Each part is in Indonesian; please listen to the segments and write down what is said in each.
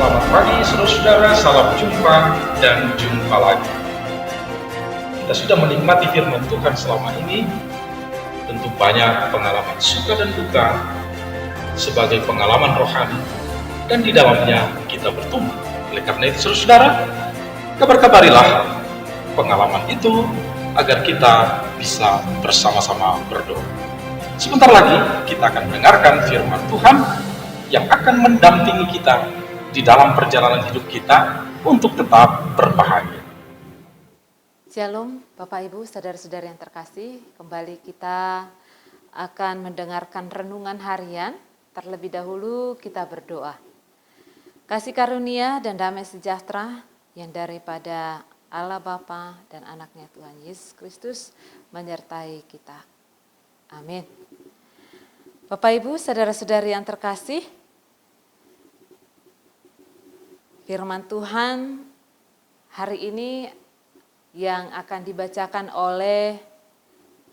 Selamat pagi saudara-saudara, salam jumpa dan jumpa lagi. Kita sudah menikmati firman Tuhan selama ini, tentu banyak pengalaman suka dan duka sebagai pengalaman rohani, dan di dalamnya kita bertumbuh. Oleh karena itu saudara-saudara, kabar-kabarilah pengalaman itu agar kita bisa bersama-sama berdoa. Sebentar lagi kita akan mendengarkan firman Tuhan yang akan mendampingi kita di dalam perjalanan hidup kita untuk tetap berbahagia. Shalom Bapak Ibu, saudara-saudara yang terkasih, kembali kita akan mendengarkan renungan harian. Terlebih dahulu kita berdoa. Kasih karunia dan damai sejahtera yang daripada Allah Bapa dan anaknya Tuhan Yesus Kristus menyertai kita. Amin. Bapak Ibu, saudara-saudari yang terkasih, firman Tuhan hari ini yang akan dibacakan oleh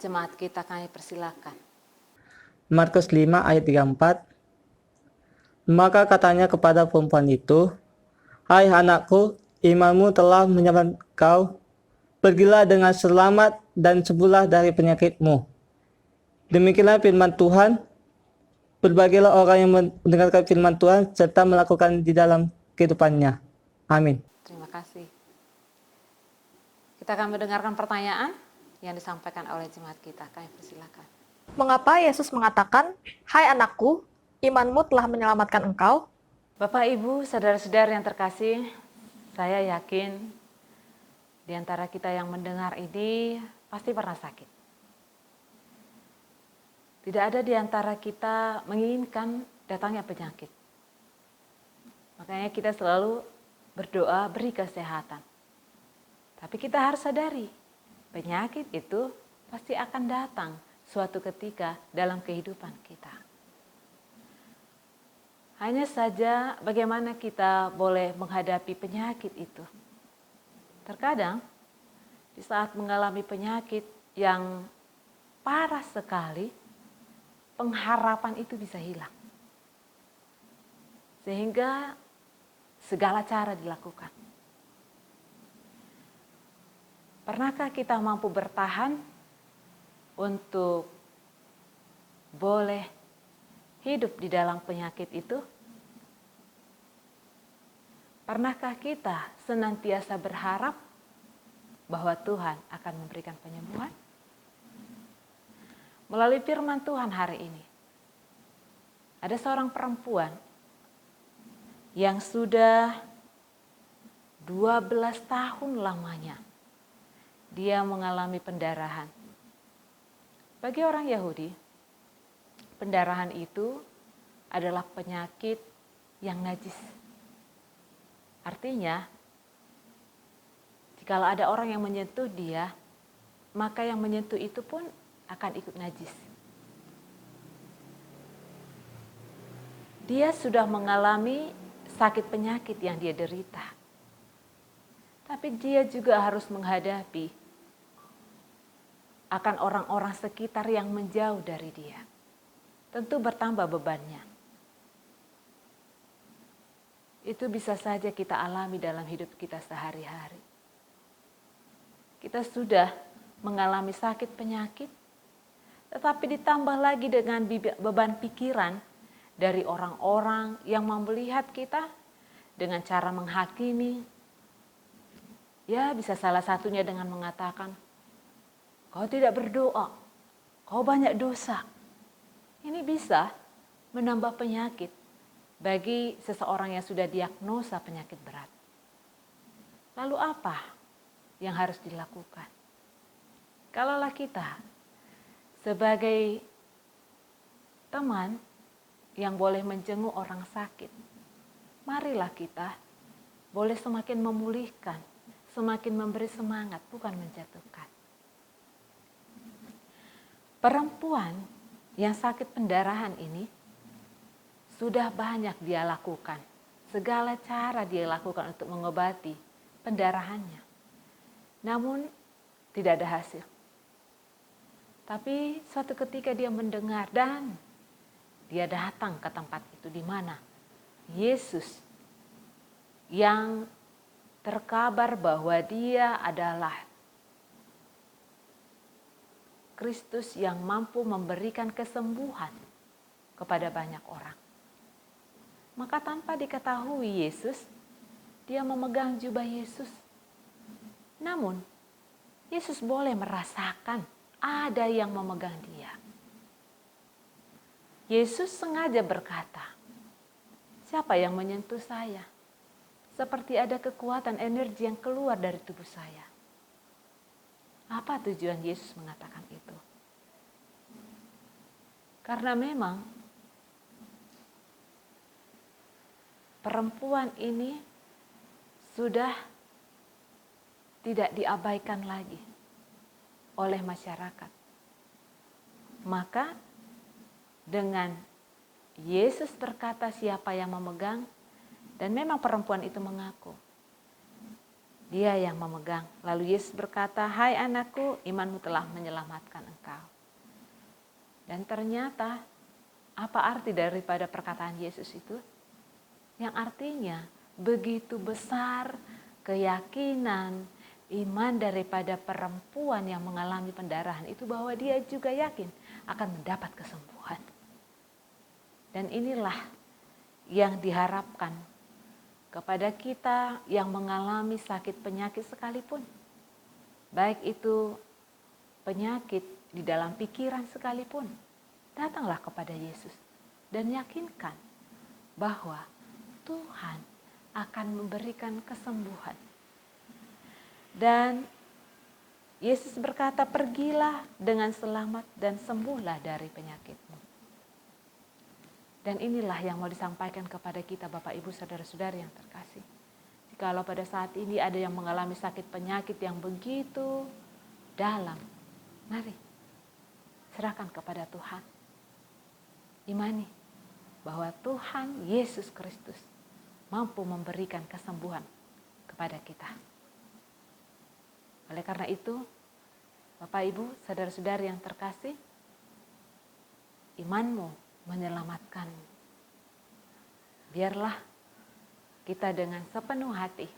jemaat kita, kami persilakan. Markus 5 ayat 34. Maka katanya kepada perempuan itu, "Hai anakku, imanmu telah menyelamatkan kau. Pergilah dengan selamat dan sembuhlah dari penyakitmu." Demikianlah firman Tuhan. Berbahagialah orang yang mendengarkan firman Tuhan serta melakukan di dalam kehidupannya. Amin. Terima kasih. Kita akan mendengarkan pertanyaan yang disampaikan oleh jemaat kita. Kami persilakan. Mengapa Yesus mengatakan, "Hai anakku, imanmu telah menyelamatkan engkau"? Bapak, Ibu, saudara-saudara yang terkasih, saya yakin di antara kita yang mendengar ini pasti pernah sakit. Tidak ada di antara kita menginginkan datangnya penyakit. Makanya kita selalu berdoa beri kesehatan. Tapi kita harus sadari, penyakit itu pasti akan datang suatu ketika dalam kehidupan kita. Hanya saja bagaimana kita boleh menghadapi penyakit itu. Terkadang di saat mengalami penyakit yang parah sekali, pengharapan itu bisa hilang. Sehingga segala cara dilakukan. Pernahkah kita mampu bertahan untuk boleh hidup di dalam penyakit itu? Pernahkah kita senantiasa berharap bahwa Tuhan akan memberikan penyembuhan? Melalui firman Tuhan hari ini, ada seorang perempuan yang sudah 12 tahun lamanya dia mengalami pendarahan. Bagi orang Yahudi, pendarahan itu adalah penyakit yang najis. Artinya, jika ada orang yang menyentuh dia, maka yang menyentuh itu pun akan ikut najis. Dia sudah mengalami sakit penyakit yang dia derita. Tapi dia juga harus menghadapi akan orang-orang sekitar yang menjauh dari dia. Tentu bertambah bebannya. Itu bisa saja kita alami dalam hidup kita sehari-hari. Kita sudah mengalami sakit penyakit, tetapi ditambah lagi dengan beban pikiran dari orang-orang yang melihat kita dengan cara menghakimi. Ya, bisa salah satunya dengan mengatakan, "Kau tidak berdoa, kau banyak dosa." Ini bisa menambah penyakit bagi seseorang yang sudah diagnosa penyakit berat. Lalu apa yang harus dilakukan? Kalaulah kita sebagai teman yang boleh menjenguk orang sakit, marilah kita boleh semakin memulihkan, semakin memberi semangat, bukan menjatuhkan. Perempuan yang sakit pendarahan ini sudah banyak dia lakukan. Segala cara dia lakukan untuk mengobati pendarahannya. Namun tidak ada hasil. Tapi suatu ketika dia mendengar dan dia datang ke tempat itu di mana Yesus yang terkabar bahwa dia adalah Kristus yang mampu memberikan kesembuhan kepada banyak orang. Maka tanpa diketahui Yesus, dia memegang jubah Yesus. Namun, Yesus boleh merasakan ada yang memegang dia. Yesus sengaja berkata, "Siapa yang menyentuh saya? Seperti ada kekuatan energi yang keluar dari tubuh saya." Apa tujuan Yesus mengatakan itu? Karena memang perempuan ini sudah tidak diabaikan lagi oleh masyarakat. Maka dengan Yesus berkata siapa yang memegang, dan memang perempuan itu mengaku dia yang memegang. Lalu Yesus berkata, "Hai anakku, imanmu telah menyelamatkan engkau." Dan ternyata apa arti daripada perkataan Yesus itu? Yang artinya begitu besar keyakinan iman daripada perempuan yang mengalami pendarahan itu bahwa dia juga yakin akan mendapat kesembuhan. Dan inilah yang diharapkan kepada kita yang mengalami sakit penyakit sekalipun. Baik itu penyakit di dalam pikiran sekalipun. Datanglah kepada Yesus dan yakinkan bahwa Tuhan akan memberikan kesembuhan. Dan Yesus berkata, "Pergilah dengan selamat dan sembuhlah dari penyakitmu." Dan inilah yang mau disampaikan kepada kita Bapak Ibu Saudara-saudari yang terkasih. Jikalau pada saat ini ada yang mengalami sakit penyakit yang begitu dalam, mari serahkan kepada Tuhan. Imani bahwa Tuhan Yesus Kristus mampu memberikan kesembuhan kepada kita. Oleh karena itu, Bapak Ibu, saudara-saudari yang terkasih, imanmu menyelamatkanmu. Biarlah kita dengan sepenuh hati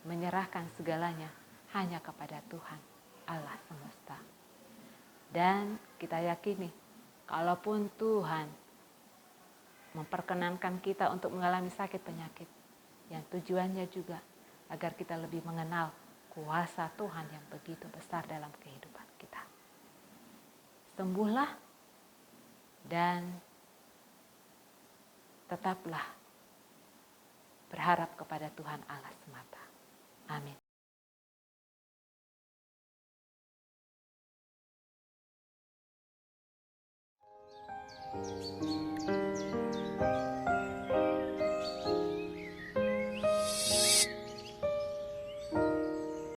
menyerahkan segalanya hanya kepada Tuhan Allah semesta. Dan kita yakini, kalaupun Tuhan memperkenankan kita untuk mengalami sakit penyakit, yang tujuannya juga agar kita lebih mengenal kuasa Tuhan yang begitu besar dalam kehidupan kita. Sembuhlah dan tetaplah berharap kepada Tuhan Allah semata. Amin.